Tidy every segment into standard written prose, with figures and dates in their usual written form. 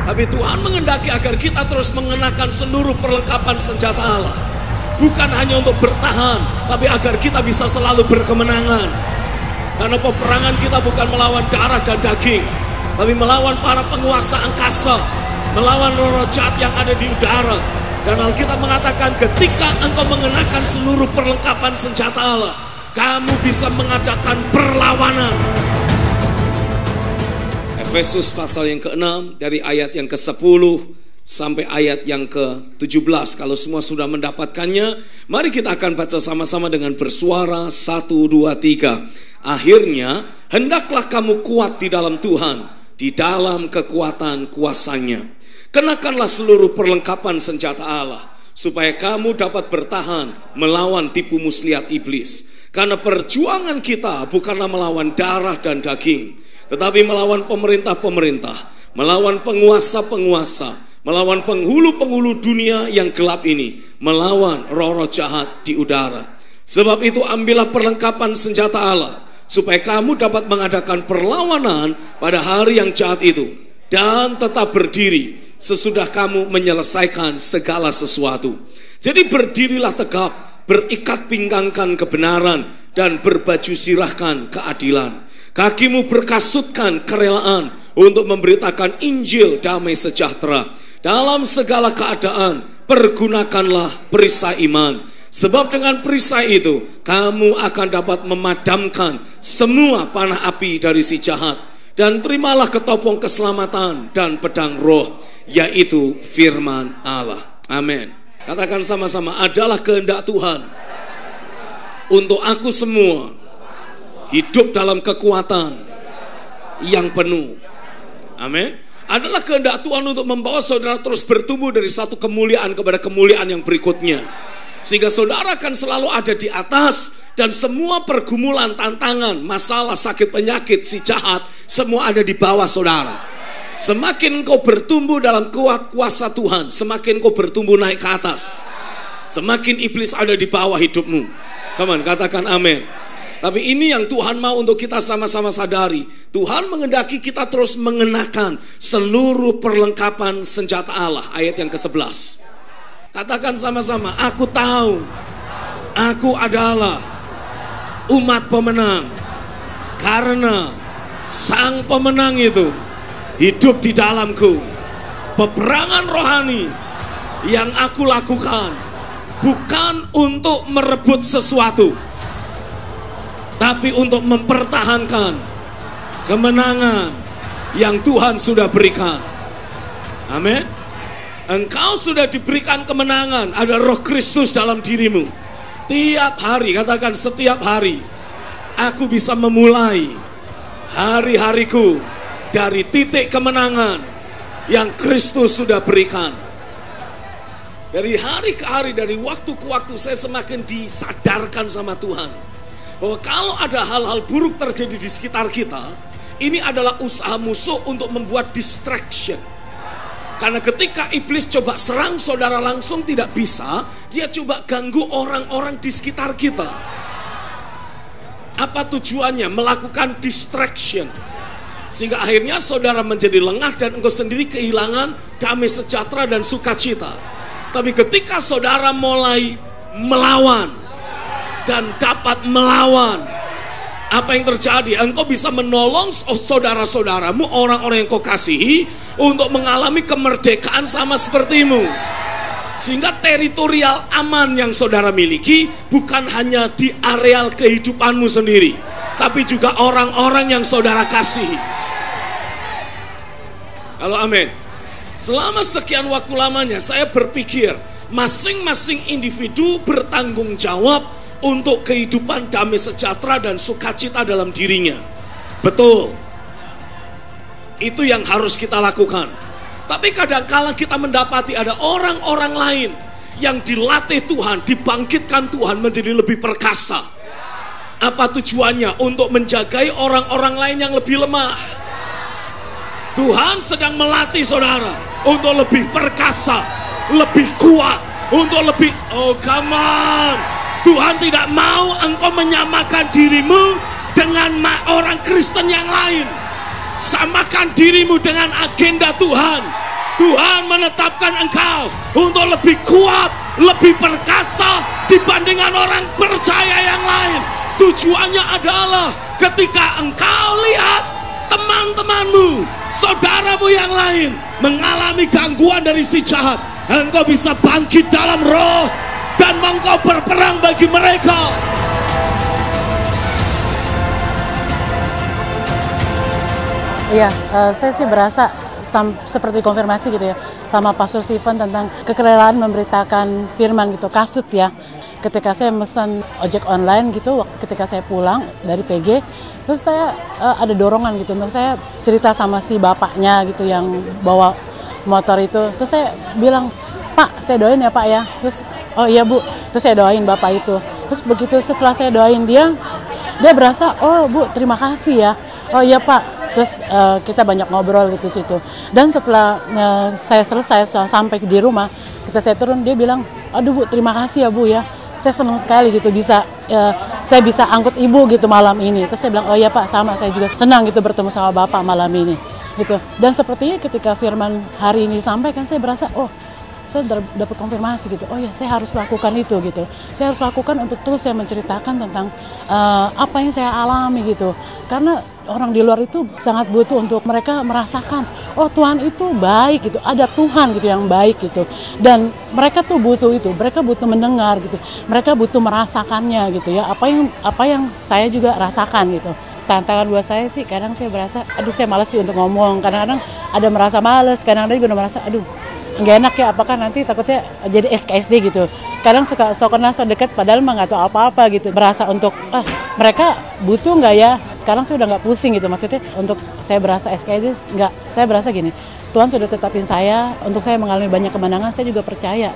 Tapi Tuhan menghendaki agar kita terus mengenakan seluruh perlengkapan senjata Allah. Bukan hanya untuk bertahan, tapi agar kita bisa selalu berkemenangan. Karena peperangan kita bukan melawan darah dan daging, tapi melawan para penguasa angkasa, melawan roh-roh jahat yang ada di udara. Dan Alkitab mengatakan ketika engkau mengenakan seluruh perlengkapan senjata Allah, kamu bisa mengadakan perlawanan. Efesus pasal yang ke-6 dari ayat yang ke-10 sampai ayat yang ke-17. Kalau semua sudah mendapatkannya, mari kita akan baca sama-sama dengan bersuara 1, 2, 3. Akhirnya, hendaklah kamu kuat di dalam Tuhan, di dalam kekuatan kuasa-Nya. Kenakanlah seluruh perlengkapan senjata Allah, supaya kamu dapat bertahan melawan tipu muslihat iblis. Karena perjuangan kita bukanlah melawan darah dan daging, tetapi melawan pemerintah-pemerintah, melawan penguasa-penguasa, melawan penghulu-penghulu dunia yang gelap ini, melawan roh-roh jahat di udara. Sebab itu ambillah perlengkapan senjata Allah, supaya kamu dapat mengadakan perlawanan pada hari yang jahat itu, dan tetap berdiri sesudah kamu menyelesaikan segala sesuatu. Jadi berdirilah tegap, berikat pinggangkan kebenaran, dan berbaju sirahkan keadilan. Kakimu berkasutkan kerelaan untuk memberitakan Injil damai sejahtera. Dalam segala keadaan, pergunakanlah perisai iman. Sebab dengan perisai itu, kamu akan dapat memadamkan semua panah api dari si jahat. Dan terimalah ketopong keselamatan dan pedang roh, yaitu firman Allah. Amin. Katakan sama-sama, adalah kehendak Tuhan untuk aku semua hidup dalam kekuatan yang penuh. Amin. Adalah kehendak Tuhan untuk membawa saudara terus bertumbuh dari satu kemuliaan kepada kemuliaan yang berikutnya, sehingga saudara akan selalu ada di atas. Dan semua pergumulan, tantangan, masalah, sakit, penyakit, si jahat, semua ada di bawah saudara. Semakin engkau bertumbuh dalam kuasa Tuhan, semakin engkau bertumbuh naik ke atas. Semakin iblis ada di bawah hidupmu. Come on, katakan amin. Tapi ini yang Tuhan mau untuk kita sama-sama sadari. Tuhan menghendaki kita terus mengenakan seluruh perlengkapan senjata Allah. Ayat yang ke-11. Katakan sama-sama, aku tahu, aku adalah umat pemenang, karena sang pemenang itu hidup di dalamku. Peperangan rohani yang aku lakukan bukan untuk merebut sesuatu, tapi untuk mempertahankan kemenangan yang Tuhan sudah berikan. Amin. Engkau sudah diberikan kemenangan. Ada Roh Kristus dalam dirimu. Tiap hari, katakan setiap hari, aku bisa memulai hari-hariku dari titik kemenangan yang Kristus sudah berikan. Dari hari ke hari, dari waktu ke waktu, saya semakin disadarkan sama Tuhan bahwa kalau ada hal-hal buruk terjadi di sekitar kita, ini adalah usaha musuh untuk membuat distraction. Karena ketika iblis coba serang saudara langsung tidak bisa, dia coba ganggu orang-orang di sekitar kita. Apa tujuannya? Melakukan distraction, sehingga akhirnya saudara menjadi lengah dan engkau sendiri kehilangan damai sejahtera dan sukacita. Tapi ketika saudara mulai melawan dan dapat melawan, apa yang terjadi? Engkau bisa menolong saudara-saudaramu, orang-orang yang kau kasihi, untuk mengalami kemerdekaan sama sepertimu. Sehingga teritorial aman yang saudara miliki bukan hanya di areal kehidupanmu sendiri, tapi juga orang-orang yang saudara kasihi. Halo, amin. Selama sekian waktu lamanya saya berpikir masing-masing individu bertanggung jawab untuk kehidupan damai sejahtera dan sukacita dalam dirinya. Betul, itu yang harus kita lakukan. Tapi kadang-kala kita mendapati ada orang-orang lain yang dilatih Tuhan, dibangkitkan Tuhan menjadi lebih perkasa. Apa tujuannya? Untuk menjagai orang-orang lain yang lebih lemah. Tuhan sedang melatih saudara untuk lebih perkasa, lebih kuat, untuk lebih, oh come on. Tuhan tidak mau engkau menyamakan dirimu dengan orang Kristen yang lain. Samakan dirimu dengan agenda Tuhan. Tuhan menetapkan engkau untuk lebih kuat, lebih perkasa dibandingkan orang percaya yang lain. Tujuannya adalah ketika engkau lihat teman-temanmu, saudaramu yang lain mengalami gangguan dari si jahat, engkau bisa bangkit dalam roh dan engkau berperang bagi mereka. Iya, saya sih berasa seperti konfirmasi gitu ya sama Pastor Steven tentang kerelaan memberitakan firman gitu, kasut ya. Ketika saya pesan ojek online gitu, ketika saya pulang dari PG, terus saya ada dorongan gitu untuk saya cerita sama si bapaknya gitu yang bawa motor itu. Terus saya bilang, "Pak, saya doain ya Pak ya." Terus, "Oh iya Bu." Terus saya doain bapak itu. Terus begitu setelah saya doain dia berasa, "Oh Bu, terima kasih ya." "Oh iya Pak." Terus kita banyak ngobrol gitu situ. Dan setelah saya selesai sampai di rumah, ketika saya turun dia bilang, "Aduh Bu, terima kasih ya Bu ya. Saya senang sekali gitu saya bisa angkut Ibu gitu malam ini." Terus saya bilang, "Oh iya Pak, sama, saya juga senang gitu bertemu sama Bapak malam ini." Gitu. Dan sepertinya ketika firman hari ini disampaikan, saya berasa, oh saya dapat konfirmasi gitu, oh ya saya harus lakukan itu gitu. Saya harus lakukan untuk terus saya menceritakan tentang apa yang saya alami gitu. Karena orang di luar itu sangat butuh untuk mereka merasakan, oh Tuhan itu baik gitu, ada Tuhan gitu yang baik gitu. Dan mereka tuh butuh itu, mereka butuh mendengar gitu, mereka butuh merasakannya gitu ya, apa yang saya juga rasakan gitu. Tantangan buat saya sih, kadang saya berasa, aduh saya malas sih untuk ngomong, kadang-kadang ada merasa malas, kadang-kadang juga merasa, aduh nggak enak ya, apakah nanti takutnya jadi SKSD gitu. Kadang suka so kenal so deket padahal mah nggak tahu apa-apa gitu. Berasa untuk mereka butuh nggak ya? Sekarang saya udah nggak pusing gitu. Maksudnya untuk saya berasa SKSD nggak. Saya berasa gini, Tuhan sudah tetapin saya untuk saya mengalami banyak kemenangan. Saya juga percaya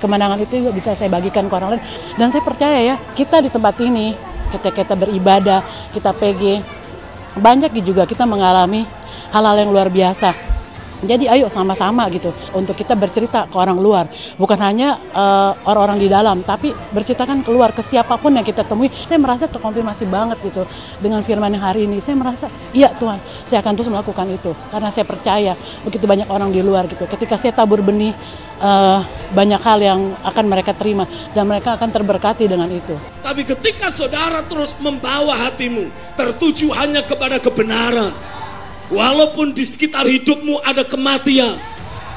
kemenangan itu juga bisa saya bagikan ke orang lain. Dan saya percaya ya, kita di tempat ini ketika kita beribadah, kita PG, banyak juga kita mengalami hal-hal yang luar biasa. Jadi ayo sama-sama gitu untuk kita bercerita ke orang luar, bukan hanya orang-orang di dalam, tapi berceritakan keluar ke siapapun yang kita temui. Saya merasa terkonfirmasi banget gitu dengan firman yang hari ini. Saya merasa, iya Tuhan, saya akan terus melakukan itu karena saya percaya begitu banyak orang di luar gitu. Ketika saya tabur benih, banyak hal yang akan mereka terima dan mereka akan terberkati dengan itu. Tapi ketika saudara terus membawa hatimu tertuju hanya kepada kebenaran, walaupun di sekitar hidupmu ada kematian,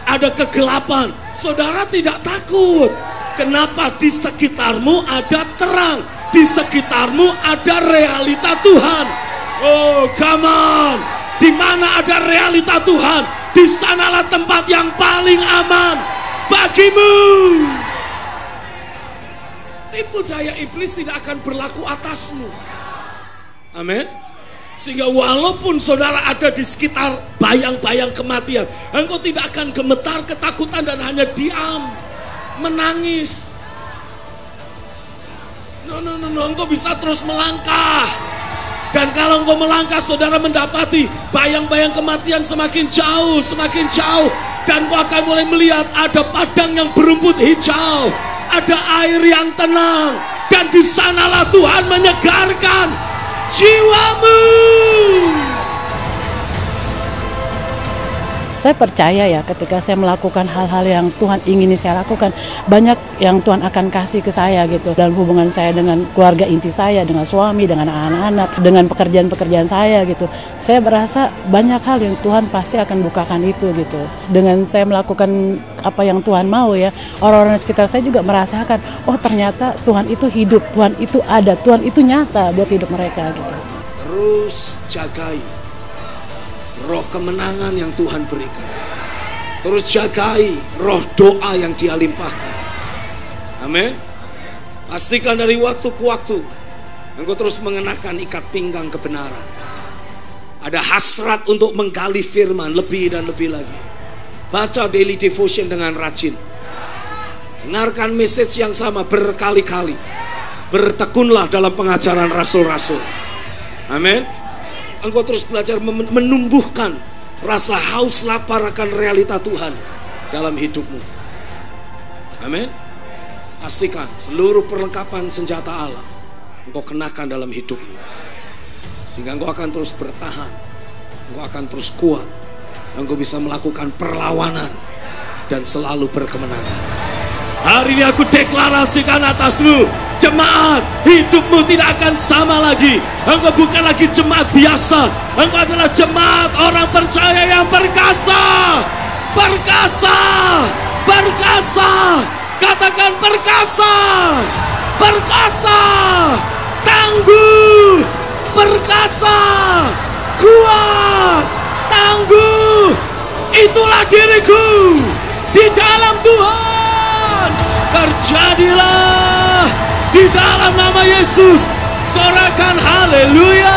ada kegelapan, saudara tidak takut. Kenapa? Di sekitarmu ada terang, di sekitarmu ada realita Tuhan. Oh, come on. Di mana ada realita Tuhan, di sanalah tempat yang paling aman bagimu. Tipu daya iblis tidak akan berlaku atasmu. Amin. Sehingga walaupun saudara ada di sekitar bayang-bayang kematian, engkau tidak akan gemetar, ketakutan, dan hanya diam, menangis. No, engkau bisa terus melangkah. Dan kalau engkau melangkah, saudara mendapati bayang-bayang kematian semakin jauh, semakin jauh. Dan engkau akan mulai melihat ada padang yang berumput hijau, ada air yang tenang. Dan di sanalah Tuhan menyegarkan jiwamu. Saya percaya ya ketika saya melakukan hal-hal yang Tuhan ingini saya lakukan, banyak yang Tuhan akan kasih ke saya gitu. Dalam hubungan saya dengan keluarga inti saya, dengan suami, dengan anak-anak, dengan pekerjaan-pekerjaan saya gitu. Saya berasa banyak hal yang Tuhan pasti akan bukakan itu gitu. Dengan saya melakukan apa yang Tuhan mau ya, orang-orang di sekitar saya juga merasakan, oh ternyata Tuhan itu hidup, Tuhan itu ada, Tuhan itu nyata buat hidup mereka gitu. Terus jagai roh kemenangan yang Tuhan berikan. Terus jagai roh doa yang Dia limpahkan. Amin. Pastikan dari waktu ke waktu engkau terus mengenakan ikat pinggang kebenaran. Ada hasrat untuk menggali firman lebih dan lebih lagi. Baca daily devotion dengan rajin. Dengarkan message yang sama berkali-kali. Bertekunlah dalam pengajaran rasul-rasul. Amin. Engkau terus belajar menumbuhkan rasa haus lapar akan realita Tuhan dalam hidupmu. Amin. Pastikan seluruh perlengkapan senjata Allah engkau kenakan dalam hidupmu, sehingga engkau akan terus bertahan, engkau akan terus kuat, Engkau bisa melakukan perlawanan dan selalu berkemenangan. Hari ini aku deklarasikan atasmu, jemaat, hidupmu tidak akan sama lagi. Engkau bukan lagi jemaat biasa. Engkau adalah jemaat orang percaya yang perkasa. Perkasa, perkasa. Katakan perkasa, perkasa, tangguh, perkasa, kuat, tangguh. Itulah diriku di dalam Tuhan. Terjadilah di dalam nama Yesus. Sorakan haleluya.